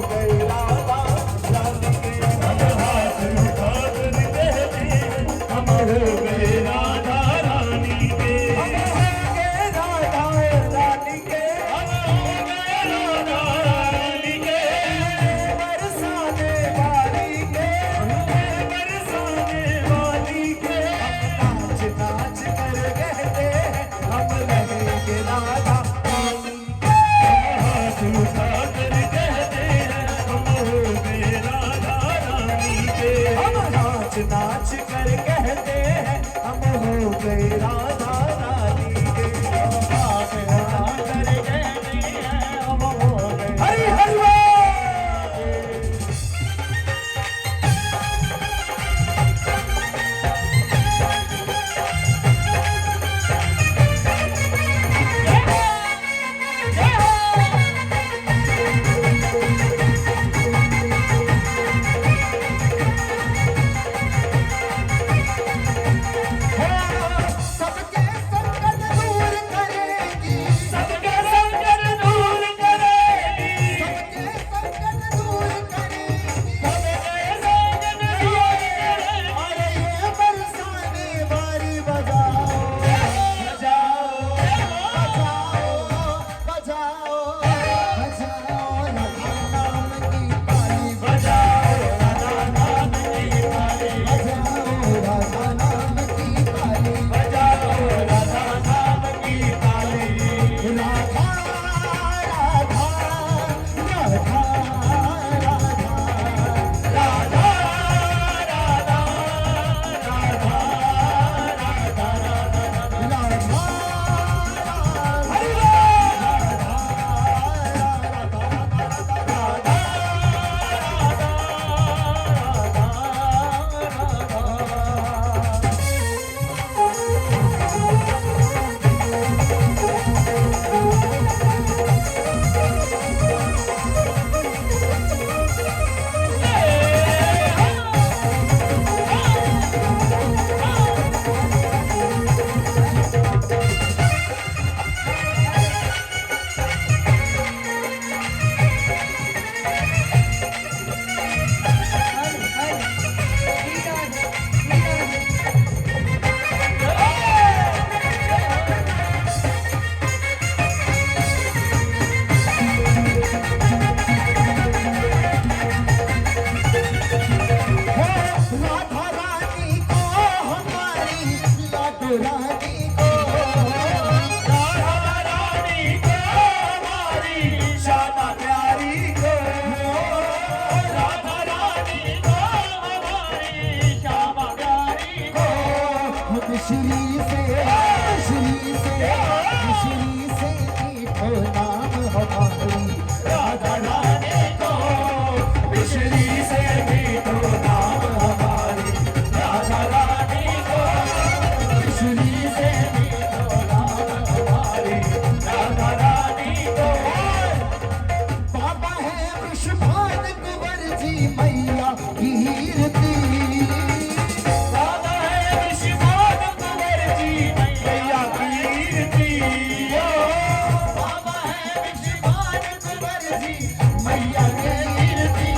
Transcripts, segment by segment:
गए राधा रानी के। हम हाथ उठाकर कहते हैं हम हो गए राधा रानी के। हम हो गए राधा रानी के। हम हो गए राधा रानी के। बरसाने वाली के। बरसाने वाली के। नाच नाच कर कहते हैं हम रहेंगे राधा रानी के। हाथ उठाकर कहते हैं हम हो गए राधा रानी के। हम नाच नाच कर कहते हैं हम हो गए राधा रानी के। नाच नाच कर कहते हैं हम हो गए। हरि हरि बोल। सबके संकट दूर करेगी। सबके संकट दूर करेगी। सबके संकट दूर करेगी। सबके संकट दूर करेगी। अरे ये बरसाने वाली बजाओ बजाओ बजाओ बजाओ बजाओ राधा नाम की ताली बजाओ राधा नाम की ताली। बजाओ राधा नाम की ताली। बजाओ राधा नाम की ताली। राधा राधा राधा राधा राधा राधा राधा राधा राधा। हरि राधा रानी को हमारी लाडो रानी को। राधा रानी को हमारी श्यामा प्यारी को। राधा रानी को हमारी श्यामा प्यारी को। हम श्री से मीठो नाम हमारी राधा रानी को मिश्री से मीठो नाम हमारी। राधा रानी को मिश्री से मीठो नाम हमारी। राधा रानी को। बाबा है वृषभान कुंवर जी मैया कीर्ति। राधा है विश्वनाथ कुंवर जी मैया कीर्ति। बाबा है वृषभान कुंवर जी मैया कीर्ति।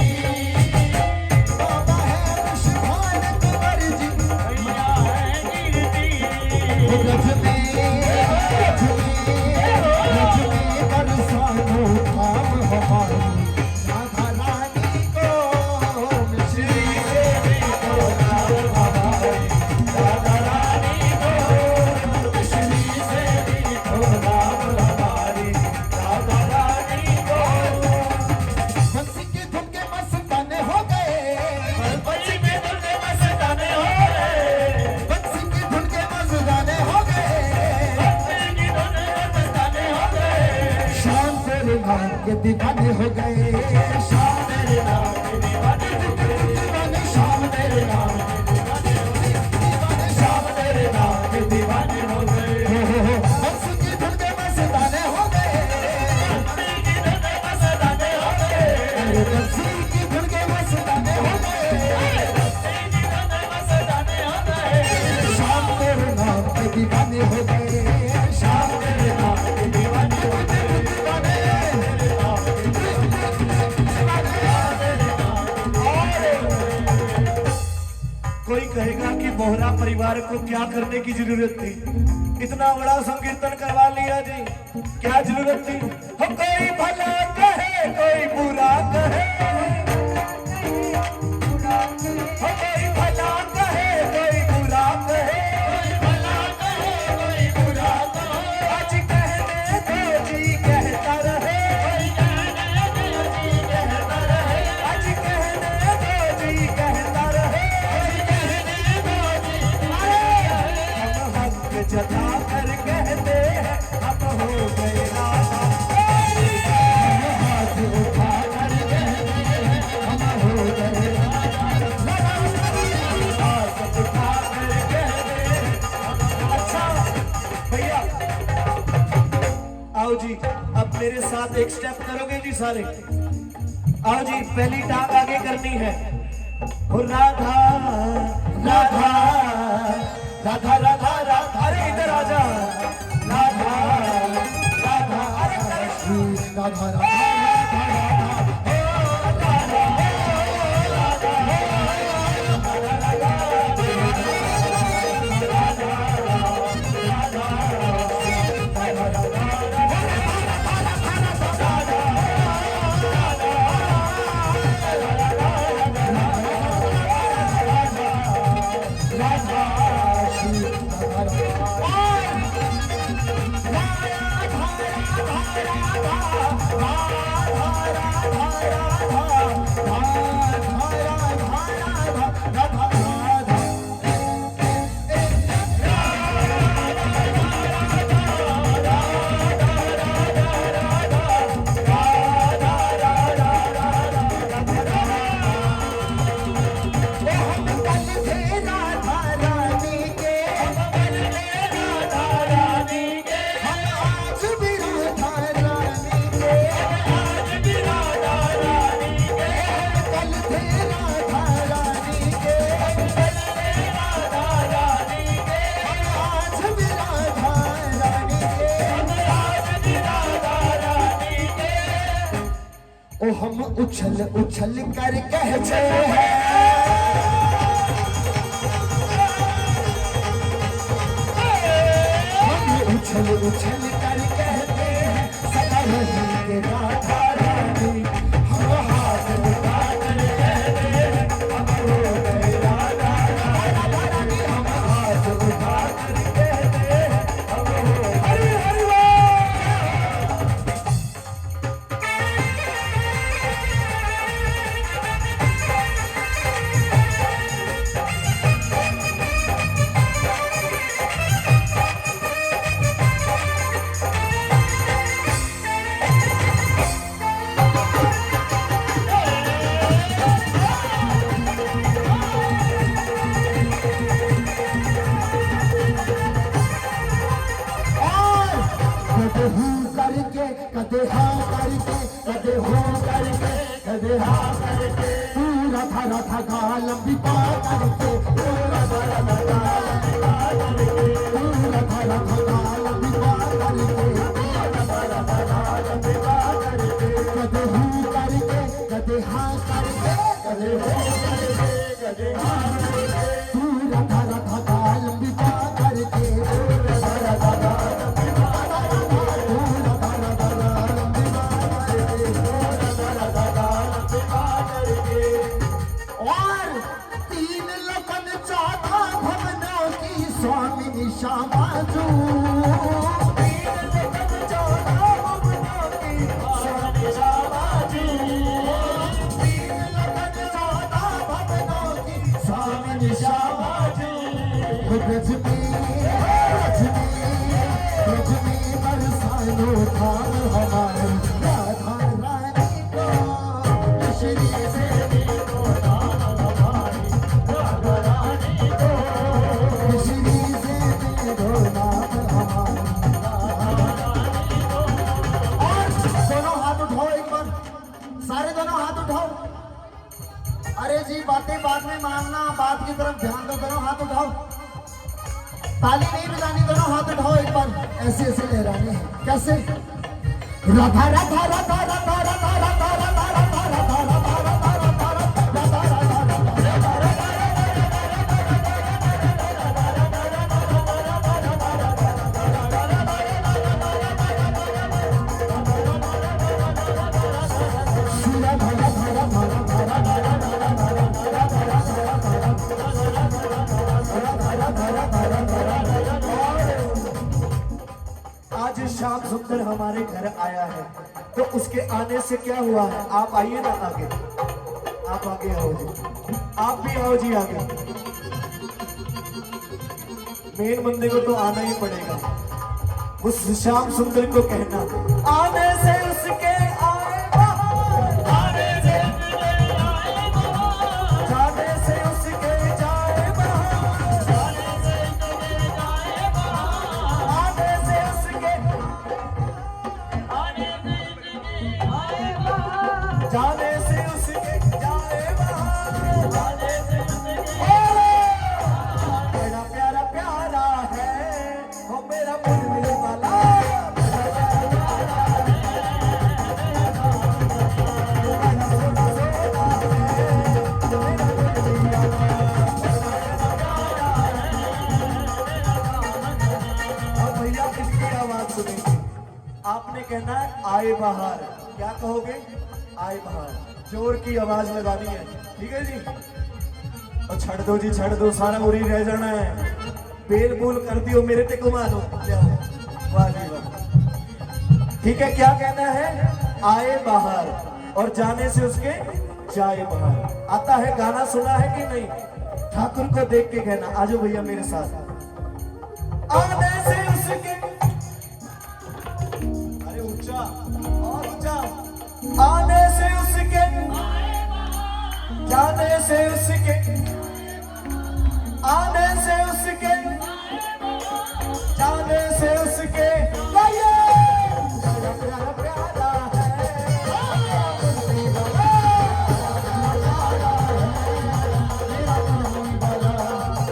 बाबा है वृषभान कुंवर जी मैया है कीर्ति। रथ में बरसानो धाम हमारी राधा रानी को। श्री से मीठो नाम हमारी। राधा रानी को श्री से मीठो नाम हमारी। राधा रानी को। बंसी की धुन के मस्ताने हो गए। बंसी में धुन के मस्ताने हो गए। बंसी की धुन के मस्ताने हो गए। बंसी की धुन के मस्ताने हो गए। शाम तेरे नाम के दीवाने हो गए। शाम तेरे नाम के दीवाने हो गए। दीवाने शाम तेरे नाम दीवाने शाम तेरे नाम के दीवाने हो गए। बंसी की धुन के मस्ताने हो गए। बंसी की धुन के मस्ताने हो गए। बंसी की धुन के मस्ताने हो गए। बंसी की धुन के मस्ताने हो गए। शाम तेरे नाम के दीवाने हो गए। शाम तेरे नाम के दीवाने हो गए। दीवाने कहेगा कि बोहरा परिवार को क्या करने की जरूरत थी, इतना बड़ा संकीर्तन करवा लिया जी, क्या जरूरत थी। हो कोई भला कहे कोई बुरा कहे, हो कोई भला कहे कोई बुरा कहे, आज कहने दो जी कहता रहे, आज कहने दो जी कहता रहे। हम हक जता कर कहते हैं हम हो गए राजा, हम हाथ उठा कर कहते हैं हम हो गए राजा, हाथ उठा कर कहते हैं हम। अच्छा भैया आओ जी, अब मेरे साथ एक स्टेप करोगे जी सारे। आओ जी, पहली टांग आगे करनी है। हो राधा राधा राधा राधा राधा, अरे इधर आजा, राधा राधा, अरे राधा राधा ओ हम उछल उछल कर कहते हैं, हम उछल उछल कर कहते हैं सदा रही के राधा रानी, हम हाथ उठा कर कहते हैं हम हो गए राधा रानी, हम हाथ उठा कर कहते हैं हम हो गए। हरि हरि बोल। कदे हाँ करके कदे हो करके कदे हाँ करके, तू राधा राधा गा लंबी पा करके, तू राधा राधा गा लंबी पा करके, तू राधा राधा गा लंबी पा करके, राधा राधा गा लंबी पा करके, कदे हूँ करके कदे हाँ करके कदे हो करके कदे हाँ करके, तू राधा राधा गा लंबी पा करके, राधा राधा गा लंबी पा करके, और तीन लगन चौथा भवनों की स्वामी श्यामा जू, तीन लगन चौथा भवनों की स्वामी श्यामा जू, तीन लगन चौथा भवनों की स्वामी श्यामा जू। ब्रज में बरसानो धाम हमारे राधा रानी को, श्री से सारे दोनों हाथ उठाओ। अरे जी बातें बाद में मानना, बात की तरफ ध्यान दो। दोनों हाथ उठाओ, ताली नहीं बजानी, दोनों हाथ उठाओ एक बार, ऐसे ऐसे लहराने हैं। कैसे? राधा राधा राधा राधा राधा राधा राधा राधा राधा राधा राधा राधा राधा राधा राधा सुंदर हमारे घर आया है, तो उसके आने से क्या हुआ है? आप आइए ना आगे, आप आगे आओ जी, आप भी आओ जी आगे। मेन बंदे को तो आना ही पड़ेगा। उस श्याम सुंदर को कहना, आने से उसके आए बहार, आने से उसके आए बहार, जाने से उसके जाए बहार, जाने से उसके जाए बहार, आने से उसके आने से उसके आए बहार, जाने से उसके जाए बहार। जाने से उसके बड़ा प्यारा प्यारा है वो मेरा मुरली वाला, अब भैया किसकी आवाज सुनेंगे? आपने कहना है आए बाहर। क्या कहोगे? आए बाहर। जोर की आवाज लगानी है, ठीक है जी? और छड़ दो जी, छड़ दो, सारा उरी रह जाना है। बेल बोल कर दियो, मेरे पे घुमा दो, जाओ। वाह जी वाह। ठीक है, क्या कहना है? आए बाहर और जाने से उसके जाए बाहर। आता है गाना, सुना है कि नहीं? ठाकुर को देख के कहना, आजो भैया मेरे साथ। आने से उसके, अरे ऊंचा और ऊंचा, आने से उसके, जाने से उसके, आने से उसके, जाने से उसके, गाइए। बड़ा प्यारा प्यारा है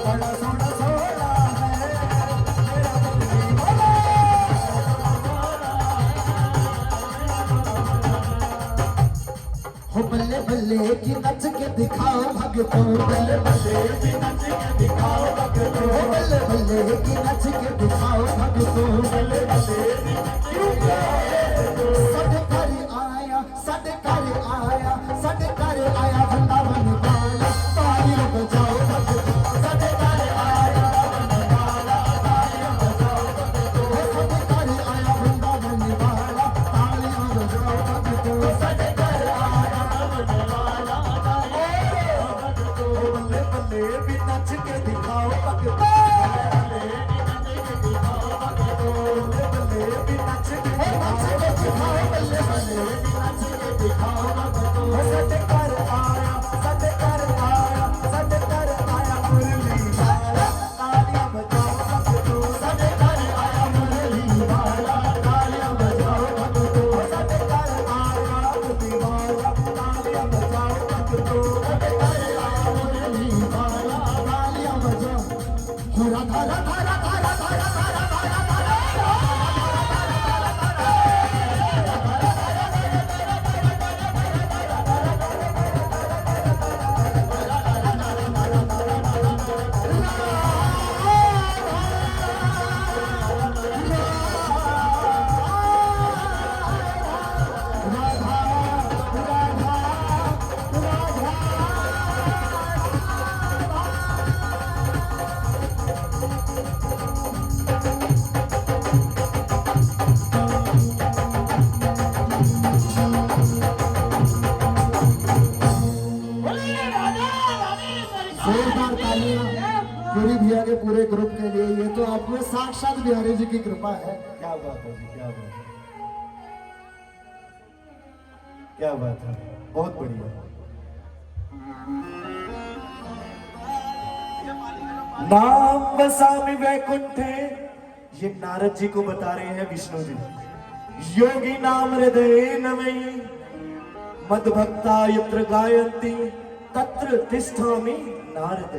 बड़ा सोना सोना है मेरा मुरली वाला। हो बल्ले बल्ले की नच के दिखाओ भगतों, बल्ले बल्ले की नच के दिखाओ भगतों, हो बल्ले बल्ले की नच के दिखाओ भगतों, बल्ले बल्ले साडे घर आया, साडे घर आया, साडे घर आया वृंदावन वाला, तालियां बजाओ भगतों, साडे घर आया वृंदावन वाला, तालियां बजाओ भगतों, साडे घर आया वृंदावन वाला, तालियां बजाओ भगतों, साडे घर आया वृंदावन वाला, बल्ले बल्ले भी नच के दिखाओ भगतों, बल्ले बल्ले भी नच के दिखाओ, बल्ले बल्ले नाच के दिखाओ भगतों, सद कर आया, सद कर आया, सद कर आया मुरली वाला, तालियां बजाओ भगतों, साडे घर आया मुरली वाला, तालियां बजाओ भगतों, सद कर आया मुरली वाला, तालियां बजाओ भगतों। साडे घर आया मुरली वाला, तालियां बजाओ। हो राधा राधा राधा राधा राधा राधा राधा जोरदार तालियां पूरी भैया के पूरे ग्रुप के लिए। ये तो आप में साक्षात बिहारी जी की कृपा है। क्या बात है जी, क्या बात है, क्या बात है, बहुत बढ़िया। नाम वसामि वैकुंठे, ये नारद जी को बता रहे हैं विष्णु जी। योगी नाम हृदय नमे, मद भक्ता यत्र गायन्ति तत्र तिष्ठामि नारद।